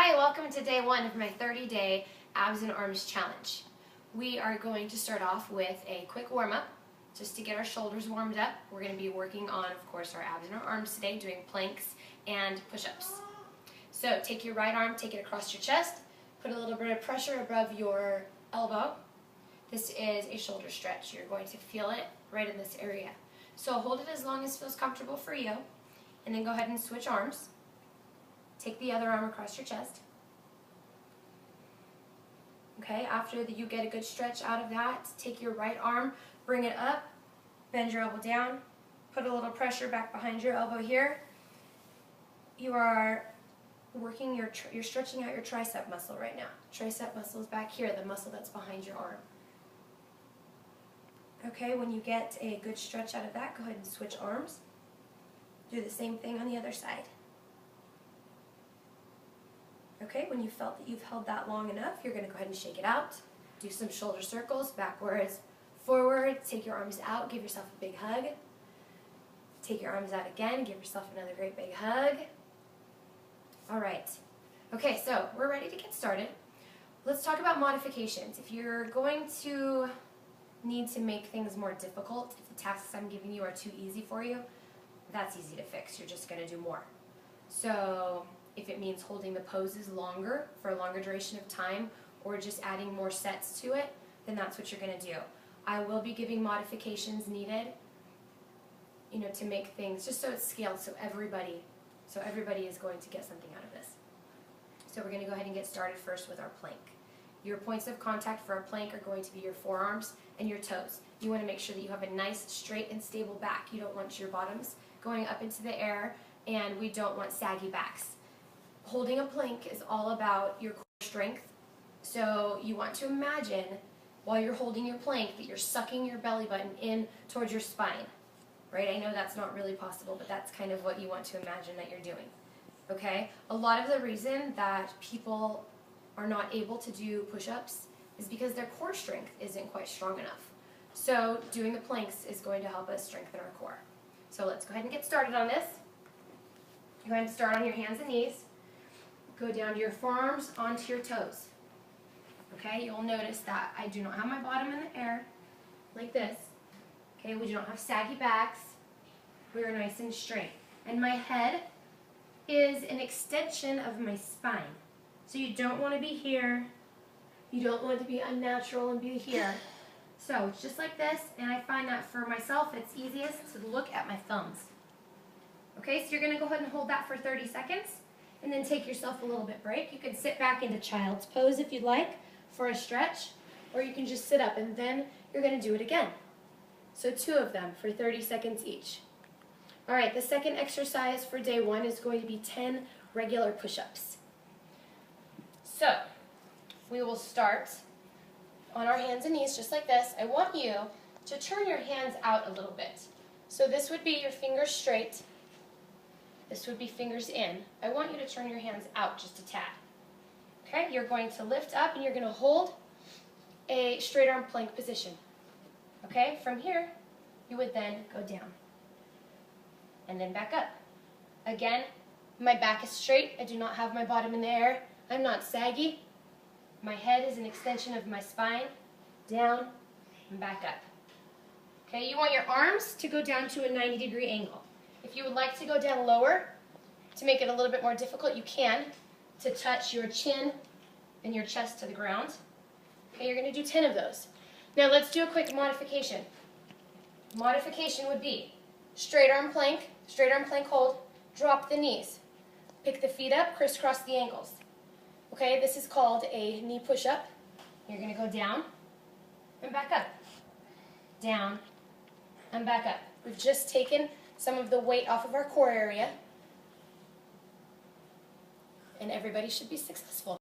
Hi, welcome to day one of my 30-day abs and arms challenge. We are going to start off with a quick warm-up just to get our shoulders warmed up. We're going to be working on, of course, our abs and our arms today, doing planks and push-ups. So take your right arm, take it across your chest, put a little bit of pressure above your elbow. This is a shoulder stretch. You're going to feel it right in this area. So hold it as long as feels comfortable for you, and then go ahead and switch arms. Take the other arm across your chest. Okay, after you get a good stretch out of that, take your right arm, bring it up, bend your elbow down, put a little pressure back behind your elbow here. You are working you're stretching out your tricep muscle right now. Tricep muscle is back here, the muscle that's behind your arm. Okay, when you get a good stretch out of that, go ahead and switch arms. Do the same thing on the other side. Okay, when you felt that you've held that long enough, you're going to go ahead and shake it out. Do some shoulder circles, backwards, forward. Take your arms out, give yourself a big hug. Take your arms out again, give yourself another great big hug. All right. Okay, so we're ready to get started. Let's talk about modifications. If you're going to need to make things more difficult, if the tasks I'm giving you are too easy for you, that's easy to fix. You're just going to do more. So if it means holding the poses longer for a longer duration of time or just adding more sets to it, then that's what you're going to do. I will be giving modifications needed, to make things just so it's scaled so everybody is going to get something out of this. So we're going to go ahead and get started first with our plank. Your points of contact for our plank are going to be your forearms and your toes. You want to make sure that you have a nice, straight, and stable back. You don't want your bottoms going up into the air, and we don't want saggy backs. Holding a plank is all about your core strength, so you want to imagine while you're holding your plank that you're sucking your belly button in towards your spine, right? I know that's not really possible, but that's kind of what you want to imagine that you're doing, okay? A lot of the reason that people are not able to do push-ups is because their core strength isn't quite strong enough. So doing the planks is going to help us strengthen our core. So let's go ahead and get started on this. Go ahead and start on your hands and knees. Go down to your forearms, onto your toes. Okay, you'll notice that I do not have my bottom in the air, like this. Okay, we don't have saggy backs. We are nice and straight. And my head is an extension of my spine. So you don't want to be here. You don't want to be unnatural and be here. So it's just like this, and I find that for myself it's easiest to look at my thumbs. Okay, so you're going to go ahead and hold that for 30 seconds. And then take yourself a little bit break. You can sit back into child's pose if you'd like for a stretch, or you can just sit up and then you're going to do it again. So 2 of them for 30 seconds each. All right, the second exercise for day 1 is going to be 10 regular push-ups. So we will start on our hands and knees just like this. I want you to turn your hands out a little bit. So this would be your fingers straight. This would be fingers in. I want you to turn your hands out just a tad. Okay, you're going to lift up and you're going to hold a straight arm plank position. Okay, from here, you would then go down and then back up. Again, my back is straight. I do not have my bottom in the air. I'm not saggy. My head is an extension of my spine. Down and back up. Okay, you want your arms to go down to a 90-degree angle. If you would like to go down lower, to make it a little bit more difficult, you can, to touch your chin and your chest to the ground. Okay, you're going to do 10 of those. Now let's do a quick modification. Modification would be straight arm plank hold, drop the knees. Pick the feet up, crisscross the ankles. Okay, this is called a knee push-up. You're going to go down and back up. Down and back up. We've just taken some of the weight off of our core area, and everybody should be successful.